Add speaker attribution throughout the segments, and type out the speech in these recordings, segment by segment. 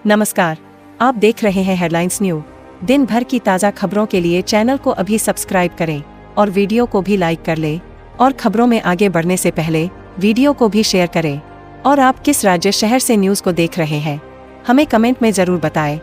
Speaker 1: नमस्कार, आप देख रहे हैं हेडलाइंस न्यूज। दिन भर की ताज़ा खबरों के लिए चैनल को अभी सब्सक्राइब करें और वीडियो को भी लाइक कर लें। और खबरों में आगे बढ़ने से पहले वीडियो को भी शेयर करें। और आप किस राज्य शहर से न्यूज को देख रहे हैं, हमें कमेंट में जरूर बताएं।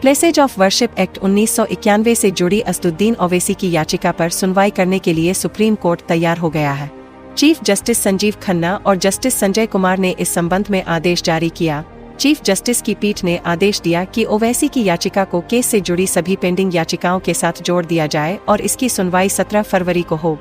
Speaker 1: प्लेसेज ऑफ वर्शिप एक्ट 1991 से जुड़ी असदुद्दीन ओवैसी की याचिका पर सुनवाई करने के लिए सुप्रीम कोर्ट तैयार हो गया है। चीफ जस्टिस संजीव खन्ना और जस्टिस संजय कुमार ने इस संबंध में आदेश जारी किया। चीफ जस्टिस की पीठ ने आदेश दिया कि ओवैसी की याचिका को केस से जुड़ी सभी पेंडिंग याचिकाओं के साथ जोड़ दिया जाए और इसकी सुनवाई 17 फरवरी को हो।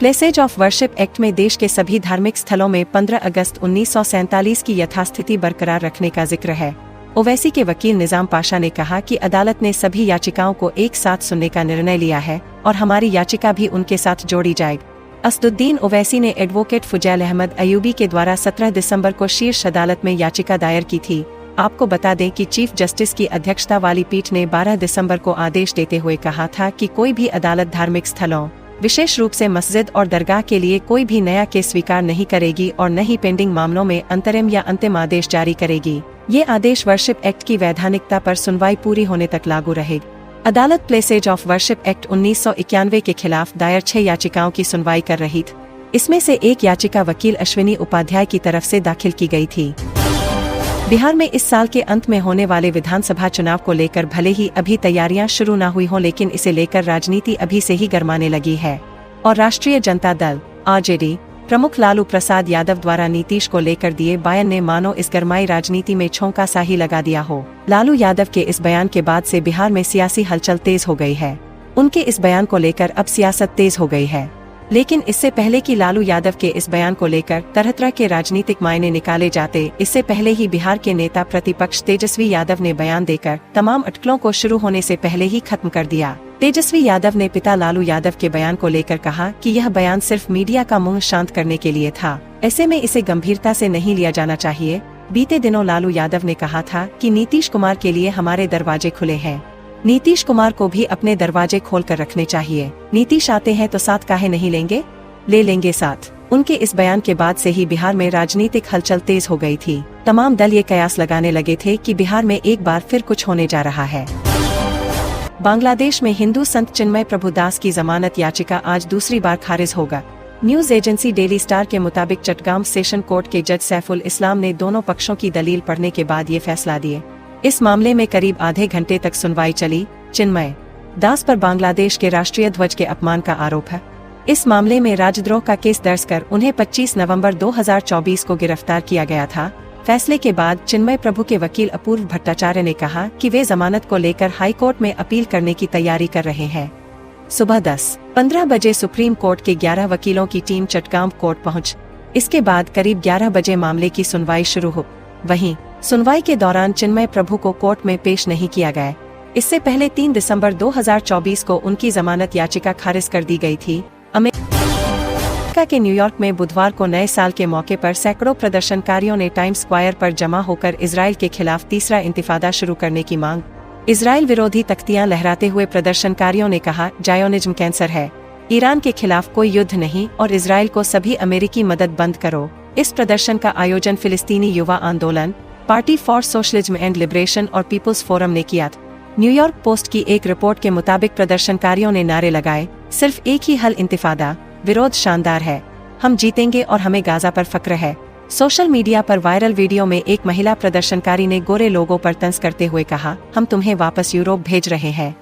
Speaker 1: प्लेसेज ऑफ वर्शिप एक्ट में देश के सभी धार्मिक स्थलों में 15 अगस्त 1947 की यथास्थिति बरकरार रखने का जिक्र है। ओवैसी के वकील निजाम पाशा ने कहा कि अदालत ने सभी याचिकाओं को एक साथ सुनने का निर्णय लिया है और हमारी याचिका भी उनके साथ जोड़ी जाएगी। असदुद्दीन ओवैसी ने एडवोकेट फुजैल अहमद अयूबी के द्वारा 17 दिसंबर को शीर्ष अदालत में याचिका दायर की थी। आपको बता दें कि चीफ जस्टिस की अध्यक्षता वाली पीठ ने 12 दिसंबर को आदेश देते हुए कहा था कि कोई भी अदालत धार्मिक स्थलों, विशेष रूप से मस्जिद और दरगाह के लिए कोई भी नया केस स्वीकार नहीं करेगी और न ही पेंडिंग मामलों में अंतरिम या अंतिम आदेश जारी करेगी। ये आदेश वर्शिप एक्ट की वैधानिकता पर सुनवाई पूरी होने तक लागू रहेगी। अदालत प्लेसेज ऑफ वर्शिप एक्ट 1991 के खिलाफ दायर 6 याचिकाओं की सुनवाई कर रही थी। इसमें से एक याचिका वकील अश्विनी उपाध्याय की तरफ से दाखिल की गई थी। बिहार में इस साल के अंत में होने वाले विधानसभा चुनाव को लेकर भले ही अभी तैयारियां शुरू न हुई हों, लेकिन इसे लेकर राजनीति अभी से ही गरमाने लगी है। और राष्ट्रीय जनता दल (आरजेडी) प्रमुख लालू प्रसाद यादव द्वारा नीतीश को लेकर दिए बयान ने मानो इस गरमाई राजनीति में झोंका सा ही लगा दिया हो। लालू यादव के इस बयान के बाद से बिहार में सियासी हलचल तेज हो गई है। उनके इस बयान को लेकर अब सियासत तेज हो गई है। लेकिन इससे पहले कि लालू यादव के इस बयान को लेकर तरह तरह के राजनीतिक मायने निकाले जाते, इससे पहले ही बिहार के नेता प्रतिपक्ष तेजस्वी यादव ने बयान देकर तमाम अटकलों को शुरू होने से पहले ही खत्म कर दिया। तेजस्वी यादव ने पिता लालू यादव के बयान को लेकर कहा कि यह बयान सिर्फ मीडिया का मुंह शांत करने के लिए था, ऐसे में इसे गंभीरता से नहीं लिया जाना चाहिए। बीते दिनों लालू यादव ने कहा था कि नीतीश कुमार के लिए हमारे दरवाजे खुले हैं, नीतीश कुमार को भी अपने दरवाजे खोल कर रखने चाहिए। नीतीश आते हैं तो साथ काहे नहीं लेंगे, ले लेंगे साथ। उनके इस बयान के बाद से ही बिहार में राजनीतिक हलचल तेज हो गई थी। तमाम दल ये कयास लगाने लगे थे कि बिहार में एक बार फिर कुछ होने जा रहा है। बांग्लादेश में हिंदू संत चिन्मय प्रभुदास की जमानत याचिका आज दूसरी बार खारिज होगा। न्यूज एजेंसी डेली स्टार के मुताबिक चटगांव सेशन कोर्ट के जज सैफुल इस्लाम ने दोनों पक्षों की दलील पढ़ने के बाद ये फैसला दिए। इस मामले में करीब आधे घंटे तक सुनवाई चली। चिन्मय दास पर बांग्लादेश के राष्ट्रीय ध्वज के अपमान का आरोप है। इस मामले में राजद्रोह का केस दर्ज कर उन्हें 25 नवंबर 2024 को गिरफ्तार किया गया था। फैसले के बाद चिन्मय प्रभु के वकील अपूर्व भट्टाचार्य ने कहा कि वे जमानत को लेकर हाई कोर्ट में अपील करने की तैयारी कर रहे हैं। सुबह 10:15 बजे सुप्रीम कोर्ट के 11 वकीलों की टीम चटगांव कोर्ट पहुंच। इसके बाद करीब 11 बजे मामले की सुनवाई शुरू हो। वहीं सुनवाई के दौरान चिन्मय प्रभु को कोर्ट में पेश नहीं किया गया। इससे पहले 3 दिसंबर 2024 को उनकी जमानत याचिका खारिज कर दी गई थी। अमेरिका के न्यूयॉर्क में बुधवार को नए साल के मौके पर सैकड़ों प्रदर्शनकारियों ने टाइम्स स्क्वायर पर जमा होकर इजराइल के खिलाफ तीसरा इंतिफादा शुरू करने की मांग। इजराइल विरोधी तख्तियां लहराते हुए प्रदर्शनकारियों ने कहा, जायोनिज्म कैंसर है, ईरान के खिलाफ कोई युद्ध नहीं और इजराइल को सभी अमेरिकी मदद बंद करो। इस प्रदर्शन का आयोजन फिलिस्तीनी युवा आंदोलन, party for socialism and liberation और पीपुल्स फोरम ने किया था। न्यूयॉर्क पोस्ट की एक रिपोर्ट के मुताबिक प्रदर्शनकारियों ने नारे लगाए, सिर्फ एक ही हल इंतिफादा, विरोध शानदार है, हम जीतेंगे और हमें गाजा पर फक्र है। सोशल मीडिया पर वायरल वीडियो में एक महिला प्रदर्शनकारी ने गोरे लोगों पर तंज करते हुए कहा, हम तुम्हें वापस यूरोप भेज रहे हैं,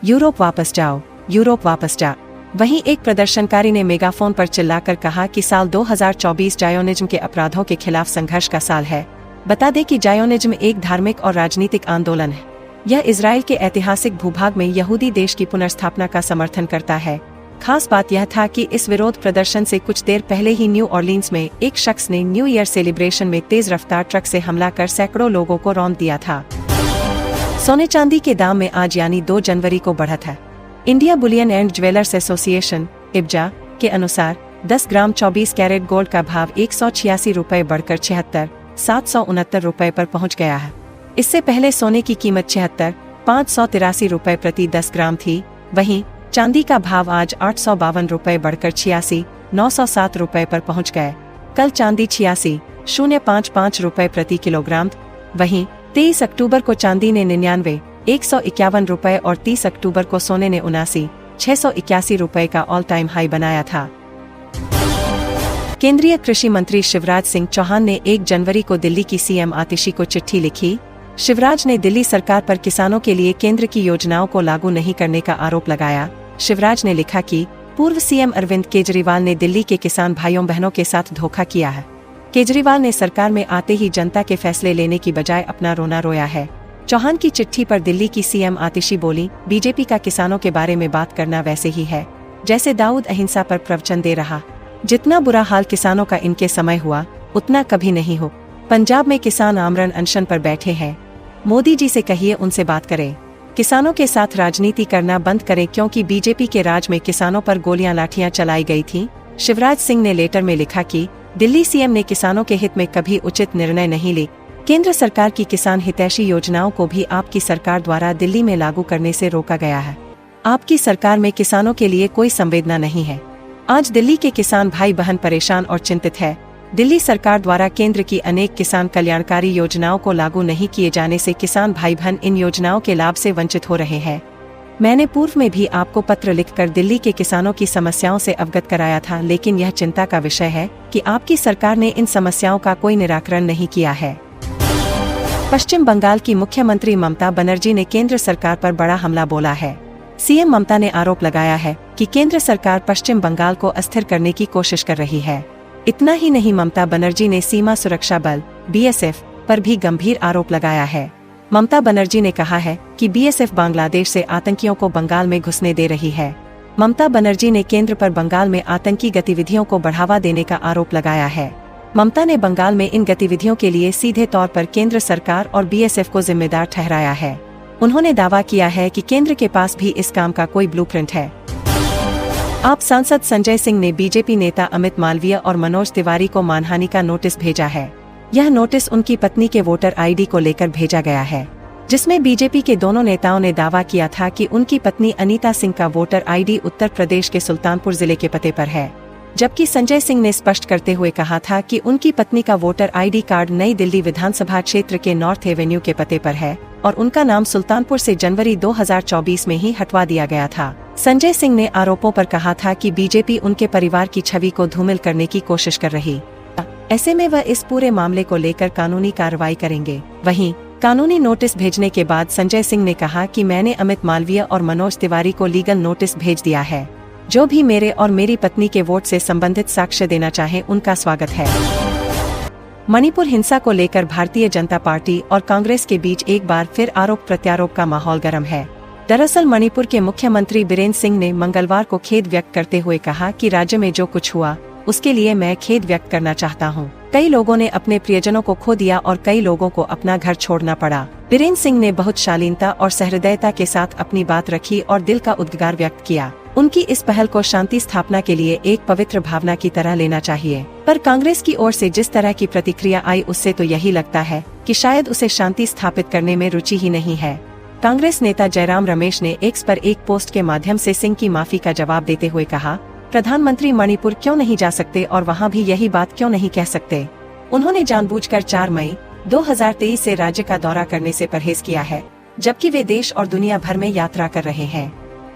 Speaker 1: यूरोप वापस जाओ, यूरोप वापस जा। वहीं एक प्रदर्शनकारी ने मेगाफोन पर चिल्लाकर कहा कि साल 2024 जायोनिज्म के अपराधों के खिलाफ संघर्ष का साल है। बता दें कि जायोनिज्म एक धार्मिक और राजनीतिक आंदोलन है। यह इजराइल के ऐतिहासिक भूभाग में यहूदी देश की पुनर्स्थापना का समर्थन करता है। खास बात यह था कि इस विरोध प्रदर्शन से कुछ देर पहले ही न्यू ऑर्लिन्स में एक शख्स ने न्यू ईयर सेलिब्रेशन में तेज रफ्तार ट्रक से हमला कर सैकड़ों लोगों को रौंद दिया था। सोने चांदी के दाम में आज यानी 2 जनवरी को बढ़त है। India bullion and jewellers association (इब्जा) के अनुसार 10 ग्राम 24 कैरेट गोल्ड का भाव 186 रुपए बढ़कर 76,769 रुपए पर पहुंच गया है। इससे पहले सोने की कीमत 76,583 रुपए प्रति 10 ग्राम थी। वहीं चांदी का भाव आज 852 रुपए बढ़कर 86,907 रुपए पर पहुंच गए। कल चांदी 86,055 रुपए प्रति किलोग्राम, वहीं 23 अक्टूबर को चांदी ने 99, 151 रुपए और 30 अक्टूबर को सोने ने 79, 681 रुपए का ऑल टाइम हाई बनाया था। केंद्रीय कृषि मंत्री शिवराज सिंह चौहान ने 1 जनवरी को दिल्ली की सीएम आतिशी को चिट्ठी लिखी। शिवराज ने दिल्ली सरकार पर किसानों के लिए केंद्र की योजनाओं को लागू नहीं करने का आरोप लगाया। शिवराज ने लिखा कि पूर्व सीएम अरविंद केजरीवाल ने दिल्ली के किसान भाइयों बहनों के साथ धोखा किया है। केजरीवाल ने सरकार में आते ही जनता के फैसले लेने की बजाय अपना रोना रोया है। चौहान की चिट्ठी पर दिल्ली की सीएम आतिशी बोली, बीजेपी का किसानों के बारे में बात करना वैसे ही है जैसे दाऊद अहिंसा पर प्रवचन दे रहा। जितना बुरा हाल किसानों का इनके समय हुआ उतना कभी नहीं हो। पंजाब में किसान आमरण अनशन पर बैठे हैं। मोदी जी से कहिए उनसे बात करें। किसानों के साथ राजनीति करना बंद करें क्योंकि बीजेपी के राज में किसानों पर गोलियां लाठियां चलाई गई थी। शिवराज सिंह ने लेटर में लिखा कि दिल्ली सीएम ने किसानों के हित में कभी उचित निर्णय नहीं ली। केंद्र सरकार की किसान हितैषी योजनाओं को भी आपकी सरकार द्वारा दिल्ली में लागू करने से रोका गया है। आपकी सरकार में किसानों के लिए कोई संवेदना नहीं है। आज दिल्ली के किसान भाई बहन परेशान और चिंतित है। दिल्ली सरकार द्वारा केंद्र की अनेक किसान कल्याणकारी योजनाओं को लागू नहीं किए जाने से किसान भाई बहन इन योजनाओं के लाभ से वंचित हो रहे हैं। मैंने पूर्व में भी आपको पत्र लिखकर दिल्ली के किसानों की समस्याओं से अवगत कराया था, लेकिन यह चिंता का विषय है कि आपकी सरकार ने इन समस्याओं का कोई निराकरण नहीं किया है। पश्चिम बंगाल की मुख्यमंत्री ममता बनर्जी ने केंद्र सरकार पर बड़ा हमला बोला है। सीएम ममता ने आरोप लगाया है कि केंद्र सरकार पश्चिम बंगाल को अस्थिर करने की कोशिश कर रही है। इतना ही नहीं, ममता बनर्जी ने सीमा सुरक्षा बल बीएसएफ पर भी गंभीर आरोप लगाया है। ममता बनर्जी ने कहा है कि बीएसएफ बांग्लादेश से आतंकियों को बंगाल में घुसने दे रही है। ममता बनर्जी ने केंद्र पर बंगाल में आतंकी गतिविधियों को बढ़ावा देने का आरोप लगाया है। ममता ने बंगाल में इन गतिविधियों के लिए सीधे तौर पर केंद्र सरकार और बीएसएफ को जिम्मेदार ठहराया है। उन्होंने दावा किया है कि केंद्र के पास भी इस काम का कोई ब्लूप्रिंट है। आप सांसद संजय सिंह ने बीजेपी नेता अमित मालवीय और मनोज तिवारी को मानहानि का नोटिस भेजा है। यह नोटिस उनकी पत्नी के वोटर आईडी को लेकर भेजा गया है, जिसमें बीजेपी के दोनों नेताओं ने दावा किया था कि उनकी पत्नी अनीता सिंह का वोटर आईडी उत्तर प्रदेश के सुल्तानपुर जिले के पते पर है, जबकि संजय सिंह ने स्पष्ट करते हुए कहा था कि उनकी पत्नी का वोटर आईडी कार्ड नई दिल्ली विधानसभा क्षेत्र के नॉर्थ एवेन्यू के पते पर है और उनका नाम सुल्तानपुर से जनवरी 2024 में ही हटवा दिया गया था। संजय सिंह ने आरोपों पर कहा था कि बीजेपी उनके परिवार की छवि को धूमिल करने की कोशिश कर रही, ऐसे में वह इस पूरे मामले को लेकर कानूनी कार्रवाई करेंगे। वहीं कानूनी नोटिस भेजने के बाद संजय सिंह ने कहा कि मैंने अमित मालवीय और मनोज तिवारी को लीगल नोटिस भेज दिया है। जो भी मेरे और मेरी पत्नी के वोट से संबंधित साक्ष्य देना चाहे उनका स्वागत है। मणिपुर हिंसा को लेकर भारतीय जनता पार्टी और कांग्रेस के बीच एक बार फिर आरोप प्रत्यारोप का माहौल गर्म है। दरअसल मणिपुर के मुख्यमंत्री बीरेन सिंह ने मंगलवार को खेद व्यक्त करते हुए कहा कि राज्य में जो कुछ हुआ उसके लिए मैं खेद व्यक्त करना चाहता हूँ। कई लोगों ने अपने प्रियजनों को खो दिया और कई लोगों को अपना घर छोड़ना पड़ा। बीरेन सिंह ने बहुत शालीनता और सहृदयता के साथ अपनी बात रखी और दिल का उद्गार व्यक्त किया। उनकी इस पहल को शांति स्थापना के लिए एक पवित्र भावना की तरह लेना चाहिए, पर कांग्रेस की ओर से जिस तरह की प्रतिक्रिया आई उससे तो यही लगता है कि शायद उसे शांति स्थापित करने में रुचि ही नहीं है। कांग्रेस नेता जयराम रमेश ने एक्स पर एक पोस्ट के माध्यम से सिंह की माफी का जवाब देते हुए कहा, प्रधानमंत्री मणिपुर क्यों नहीं जा सकते और वहां भी यही बात क्यों नहीं कह सकते। उन्होंने जानबूझकर 4 मई 2023 से राज्य का दौरा करने से परहेज किया है, जबकि वे देश और दुनिया भर में यात्रा कर रहे हैं।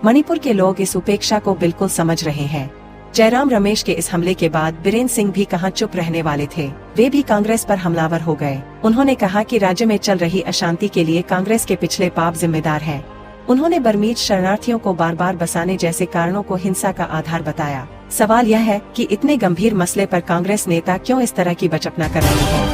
Speaker 1: मणिपुर के लोग इस उपेक्षा को बिल्कुल समझ रहे हैं। जयराम रमेश के इस हमले के बाद बीरेन सिंह भी कहां चुप रहने वाले थे, वे भी कांग्रेस पर हमलावर हो गए। उन्होंने कहा कि राज्य में चल रही अशांति के लिए कांग्रेस के पिछले पाप जिम्मेदार हैं। उन्होंने बर्मीज शरणार्थियों को बार बार बसाने जैसे कारणों को हिंसा का आधार बताया। सवाल यह है कि इतने गंभीर मसले पर कांग्रेस नेता क्यों इस तरह की बचपना कर रहे हैं।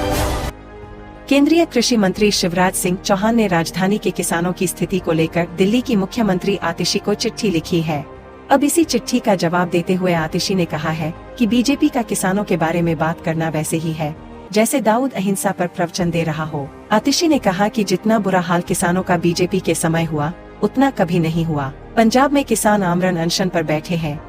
Speaker 1: केंद्रीय कृषि मंत्री शिवराज सिंह चौहान ने राजधानी के किसानों की स्थिति को लेकर दिल्ली की मुख्यमंत्री आतिशी को चिट्ठी लिखी है। अब इसी चिट्ठी का जवाब देते हुए आतिशी ने कहा है कि बीजेपी का किसानों के बारे में बात करना वैसे ही है जैसे दाऊद अहिंसा पर प्रवचन दे रहा हो। आतिशी ने कहा कि जितना बुरा हाल किसानों का बीजेपी के समय हुआ उतना कभी नहीं हुआ। पंजाब में किसान आमरण अनशन पर बैठे हैं।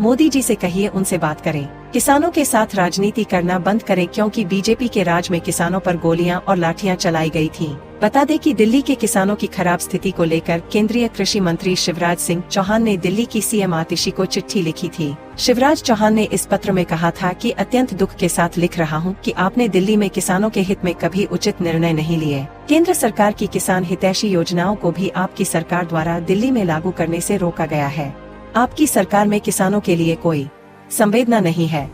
Speaker 1: मोदी जी से कहिए उनसे बात करें। किसानों के साथ राजनीति करना बंद करें क्योंकि बीजेपी के राज में किसानों पर गोलियां और लाठियां चलाई गई थीं। बता दें कि दिल्ली के किसानों की खराब स्थिति को लेकर केंद्रीय कृषि मंत्री शिवराज सिंह चौहान ने दिल्ली की सीएम आतिशी को चिट्ठी लिखी थी। शिवराज चौहान ने इस पत्र में कहा था कि अत्यंत दुख के साथ लिख रहा हूं कि आपने दिल्ली में किसानों के हित में कभी उचित निर्णय नहीं लिए। केंद्र सरकार की किसान हितैषी योजनाओं को भी आपकी सरकार द्वारा दिल्ली में लागू करने से रोका गया है। आपकी सरकार में किसानों के लिए कोई संवेदना नहीं है।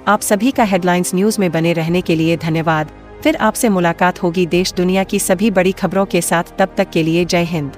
Speaker 1: आप सभी का हेडलाइंस न्यूज में बने रहने के लिए धन्यवाद। फिर आपसे मुलाकात होगी देश दुनिया की सभी बड़ी खबरों के साथ। तब तक के लिए जय हिंद।